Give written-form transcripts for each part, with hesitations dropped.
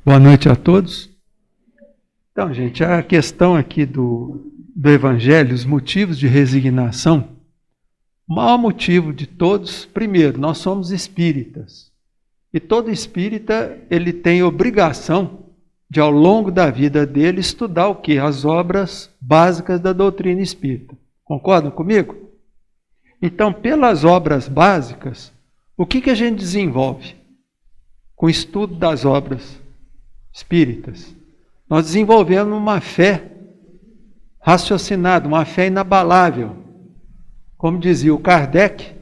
Boa noite a todos. Então, gente, a questão aqui do Evangelho, os motivos de resignação, o maior motivo de todos, primeiro, nós somos espíritas. E todo espírita, ele tem obrigação de, ao longo da vida dele, estudar o quê? As obras básicas da doutrina espírita. Concordam comigo? Então, pelas obras básicas, o que a gente desenvolve com o estudo das obras espíritas? Nós desenvolvemos uma fé raciocinada, uma fé inabalável. Como dizia o Kardec,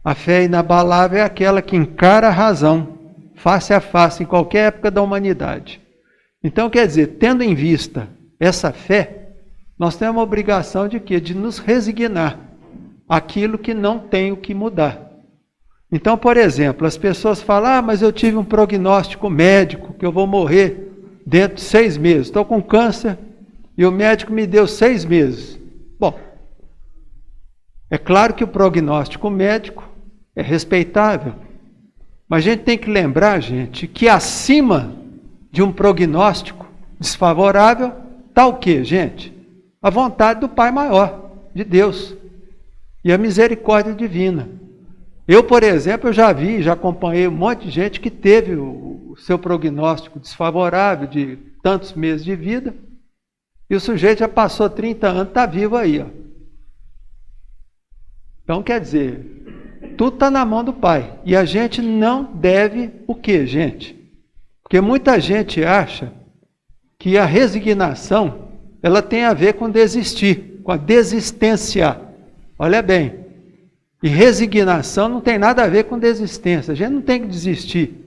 a fé inabalável é aquela que encara a razão, face a face, em qualquer época da humanidade. Então, quer dizer, tendo em vista essa fé, nós temos a obrigação de quê? De nos resignar àquilo que não tem o que mudar. Então, por exemplo, as pessoas falam, mas eu tive um prognóstico médico, que eu vou morrer dentro de 6 meses. Estou com câncer e o médico me deu 6 meses. Bom, é claro que o prognóstico médico é respeitável, mas a gente tem que lembrar, gente, que acima de um prognóstico desfavorável está o quê, gente? A vontade do Pai maior, de Deus, e a misericórdia divina. Eu, por exemplo, já acompanhei um monte de gente que teve o seu prognóstico desfavorável de tantos meses de vida, e o sujeito já passou 30 anos, está vivo aí. Ó. Então, quer dizer, tudo está na mão do Pai. E a gente não deve o quê, gente? Porque muita gente acha que a resignação, ela tem a ver com desistir, com a desistência. Olha bem. E resignação não tem nada a ver com desistência. A gente não tem que desistir.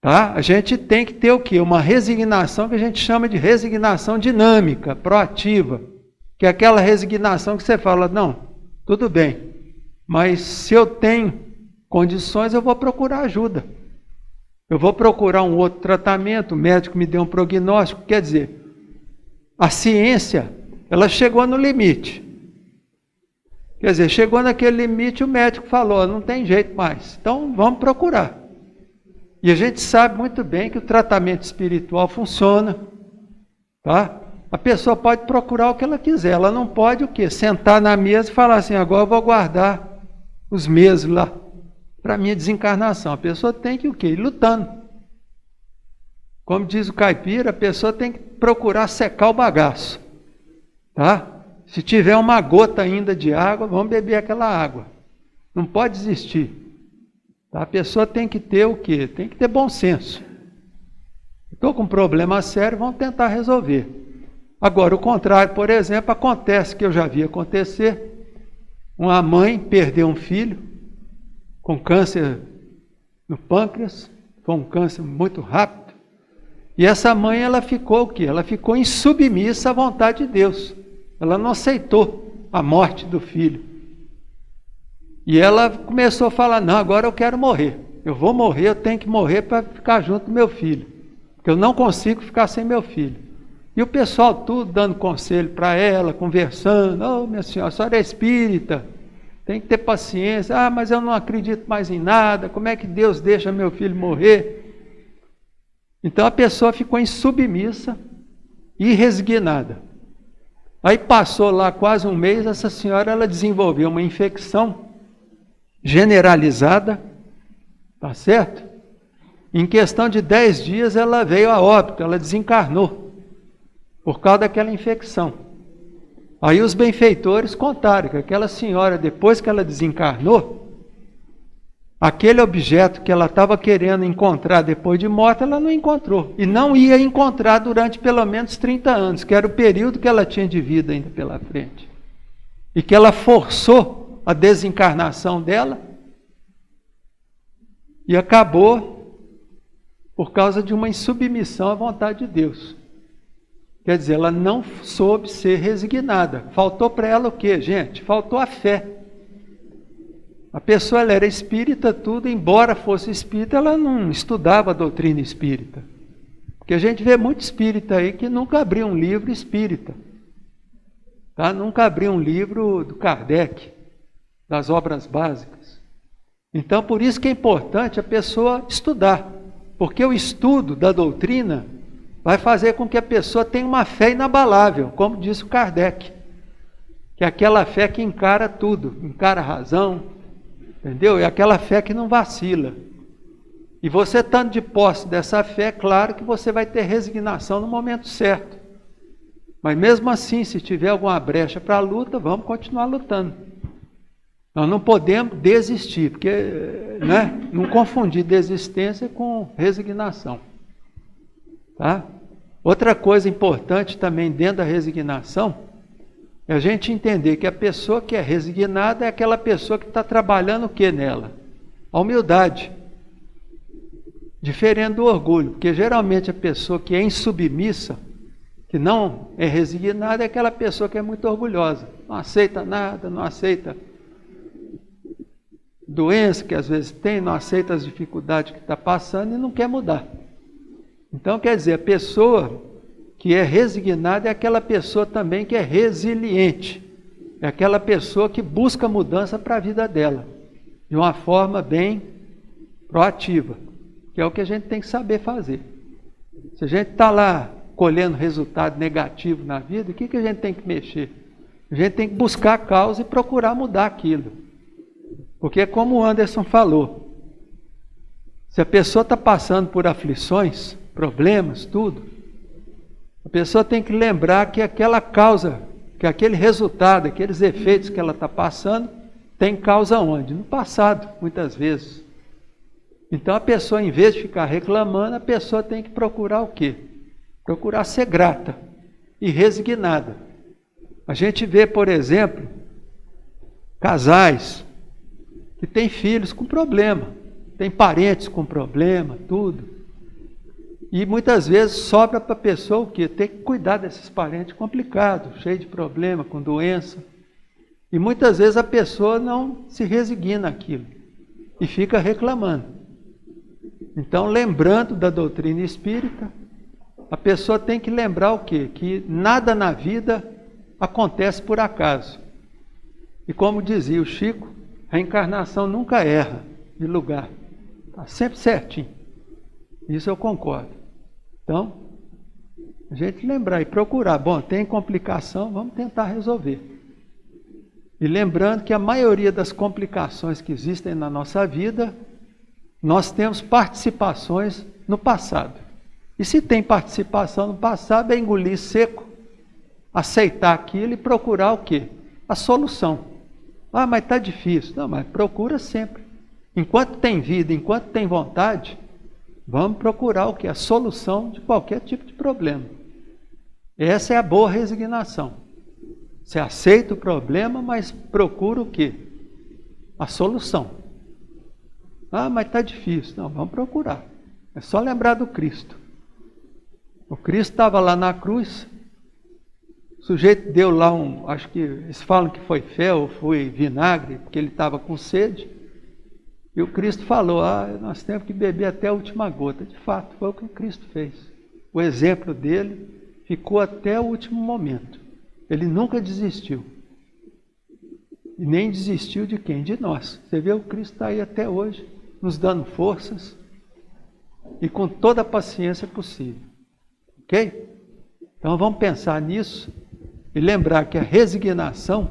Tá? A gente tem que ter o quê? Uma resignação que a gente chama de resignação dinâmica, proativa. Que é aquela resignação que você fala, não, tudo bem, mas se eu tenho condições, eu vou procurar ajuda. Eu vou procurar um outro tratamento, o médico me deu um prognóstico. Quer dizer, a ciência, ela chegou no limite. Quer dizer, chegou naquele limite, o médico falou, não tem jeito mais, então vamos procurar. E a gente sabe muito bem que o tratamento espiritual funciona, tá? A pessoa pode procurar o que ela quiser, ela não pode o quê? Sentar na mesa e falar assim, agora eu vou guardar os meses lá para a minha desencarnação. A pessoa tem que o quê? Ir lutando. Como diz o caipira, a pessoa tem que procurar secar o bagaço, tá? Se tiver uma gota ainda de água, vamos beber aquela água. Não pode desistir. Tá? A pessoa tem que ter o quê? Tem que ter bom senso. Estou com um problema sério, vamos tentar resolver. Agora, o contrário, por exemplo, acontece, que eu já vi acontecer, uma mãe perdeu um filho com câncer no pâncreas, foi um câncer muito rápido, e essa mãe, ela ficou o quê? Ela ficou insubmissa à vontade de Deus. Ela não aceitou a morte do filho. E ela começou a falar, não, agora eu quero morrer. Eu vou morrer, eu tenho que morrer para ficar junto do meu filho. Porque eu não consigo ficar sem meu filho. E o pessoal tudo dando conselho para ela, conversando. Oh, minha senhora, a senhora é espírita, tem que ter paciência. Ah, mas eu não acredito mais em nada. Como é que Deus deixa meu filho morrer? Então a pessoa ficou insubmissa e resignada. Aí passou lá quase um mês, essa senhora ela desenvolveu uma infecção generalizada, tá certo? Em questão de 10 dias ela veio a óbito, ela desencarnou, por causa daquela infecção. Aí os benfeitores contaram que aquela senhora, depois que ela desencarnou, aquele objeto que ela estava querendo encontrar depois de morta, ela não encontrou. E não ia encontrar durante pelo menos 30 anos, que era o período que ela tinha de vida ainda pela frente. E que ela forçou a desencarnação dela e acabou por causa de uma insubmissão à vontade de Deus. Quer dizer, ela não soube ser resignada. Faltou para ela o quê, gente? Faltou a fé. A pessoa ela era espírita, tudo, embora fosse espírita, ela não estudava a doutrina espírita. Porque a gente vê muito espírita aí que nunca abriu um livro espírita. Tá? Nunca abriu um livro do Kardec, das obras básicas. Então, por isso que é importante a pessoa estudar. Porque o estudo da doutrina vai fazer com que a pessoa tenha uma fé inabalável, como disse o Kardec. Que é aquela fé que encara tudo, encara a razão, entendeu? É aquela fé que não vacila. E você estando de posse dessa fé, é claro que você vai ter resignação no momento certo. Mas mesmo assim, se tiver alguma brecha para a luta, vamos continuar lutando. Nós não podemos desistir, porque não confundir desistência com resignação. Tá? Outra coisa importante também dentro da resignação é a gente entender que a pessoa que é resignada é aquela pessoa que está trabalhando o que nela? A humildade. Diferente do orgulho, porque geralmente a pessoa que é insubmissa, que não é resignada, é aquela pessoa que é muito orgulhosa. Não aceita nada, não aceita doença que às vezes tem, não aceita as dificuldades que está passando e não quer mudar. Então, quer dizer, a pessoa que é resignada é aquela pessoa também que é resiliente. É aquela pessoa que busca mudança para a vida dela, de uma forma bem proativa, que é o que a gente tem que saber fazer. Se a gente está lá colhendo resultado negativo na vida, o que a gente tem que mexer? A gente tem que buscar a causa e procurar mudar aquilo. Porque como o Anderson falou, se a pessoa está passando por aflições, problemas, tudo, a pessoa tem que lembrar que aquela causa, que aquele resultado, aqueles efeitos que ela está passando, tem causa onde? No passado, muitas vezes. Então a pessoa, em vez de ficar reclamando, a pessoa tem que procurar o quê? Procurar ser grata e resignada. A gente vê, por exemplo, casais que têm filhos com problema, têm parentes com problema, tudo. E muitas vezes sobra para a pessoa o quê? Ter que cuidar desses parentes complicados, cheios de problema, com doença. E muitas vezes a pessoa não se resigna àquilo e fica reclamando. Então, lembrando da doutrina espírita, a pessoa tem que lembrar o quê? Que nada na vida acontece por acaso. E como dizia o Chico, a reencarnação nunca erra de lugar. Está sempre certinho. Isso eu concordo. Então, a gente lembrar e procurar. Bom, tem complicação, vamos tentar resolver. E lembrando que a maioria das complicações que existem na nossa vida, nós temos participações no passado. E se tem participação no passado, é engolir seco, aceitar aquilo e procurar o quê? A solução. Ah, mas está difícil. Não, mas procura sempre. Enquanto tem vida, enquanto tem vontade, vamos procurar o quê? A solução de qualquer tipo de problema. Essa é a boa resignação. Você aceita o problema, mas procura o quê? A solução. Ah, mas está difícil. Não, vamos procurar. É só lembrar do Cristo. O Cristo estava lá na cruz, o sujeito deu lá acho que eles falam que foi fel ou foi vinagre, porque ele estava com sede, e o Cristo falou, nós temos que beber até a última gota. De fato, foi o que o Cristo fez. O exemplo dele ficou até o último momento. Ele nunca desistiu. E nem desistiu de quem? De nós. Você vê, o Cristo está aí até hoje, nos dando forças, e com toda a paciência possível. Ok? Então vamos pensar nisso e lembrar que a resignação,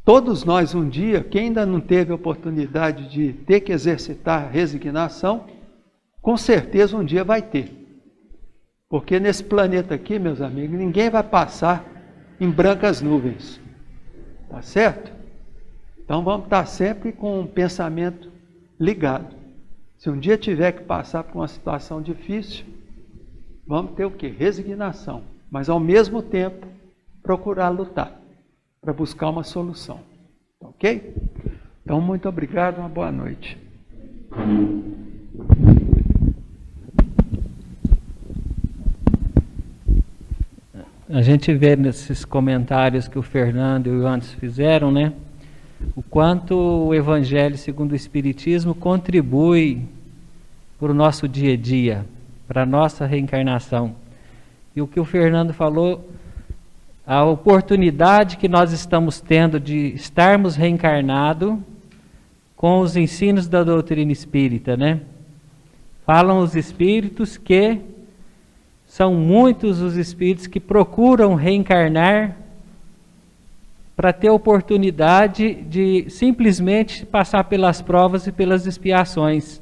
todos nós um dia, quem ainda não teve a oportunidade de ter que exercitar a resignação, com certeza um dia vai ter. Porque nesse planeta aqui, meus amigos, ninguém vai passar em brancas nuvens. Tá certo? Então vamos estar sempre com um pensamento ligado. Se um dia tiver que passar por uma situação difícil, vamos ter o quê? Resignação. Mas ao mesmo tempo, procurar lutar para buscar uma solução. Ok? Então, muito obrigado, uma boa noite. A gente vê nesses comentários que o Fernando e o Anderson fizeram, né? O quanto o Evangelho segundo o Espiritismo contribui para o nosso dia a dia, para a nossa reencarnação. E o que o Fernando falou, a oportunidade que nós estamos tendo de estarmos reencarnados com os ensinos da doutrina espírita, né? Falam os espíritos que são muitos os espíritos que procuram reencarnar para ter oportunidade de simplesmente passar pelas provas e pelas expiações.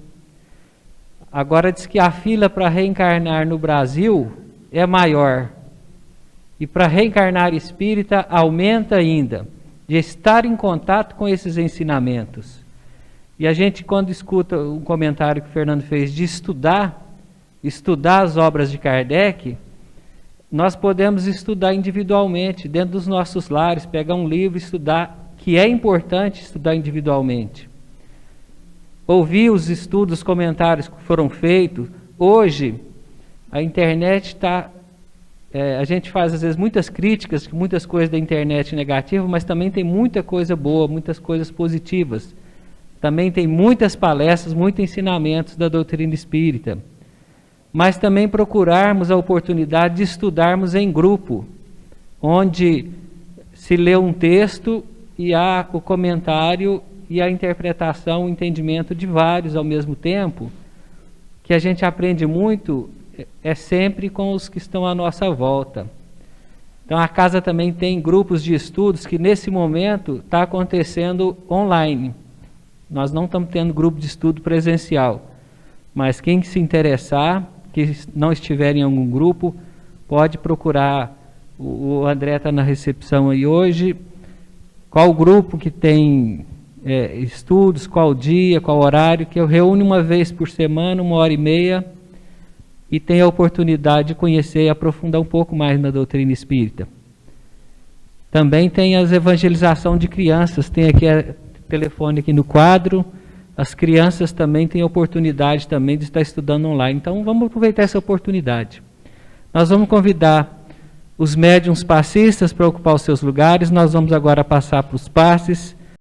Agora diz que a fila para reencarnar no Brasil é maior. E para reencarnar espírita aumenta ainda, de estar em contato com esses ensinamentos. E a gente, quando escuta um comentário que o Fernando fez de estudar as obras de Kardec, nós podemos estudar individualmente, dentro dos nossos lares, pegar um livro e estudar, que é importante estudar individualmente. Ouvir os estudos, os comentários que foram feitos. Hoje, a internet está... a gente faz, às vezes, muitas críticas, muitas coisas da internet negativas, mas também tem muita coisa boa, muitas coisas positivas. Também tem muitas palestras, muitos ensinamentos da doutrina espírita. Mas também procurarmos a oportunidade de estudarmos em grupo, onde se lê um texto e há o comentário e a interpretação, o entendimento de vários ao mesmo tempo, que a gente aprende muito é sempre com os que estão à nossa volta. Então a casa também tem grupos de estudos que nesse momento está acontecendo online. Nós não estamos tendo grupo de estudo presencial, mas quem se interessar, que não estiver em algum grupo, pode procurar. O André está na recepção aí hoje. Qual grupo que tem estudos, qual dia, qual horário, que eu reúno uma vez por semana, 1h30, e tem a oportunidade de conhecer e aprofundar um pouco mais na doutrina espírita. Também tem as evangelização de crianças, tem aqui telefone aqui no quadro. As crianças também têm a oportunidade também de estar estudando online. Então vamos aproveitar essa oportunidade. Nós vamos convidar os médiuns passistas para ocupar os seus lugares. Nós vamos agora passar para os passes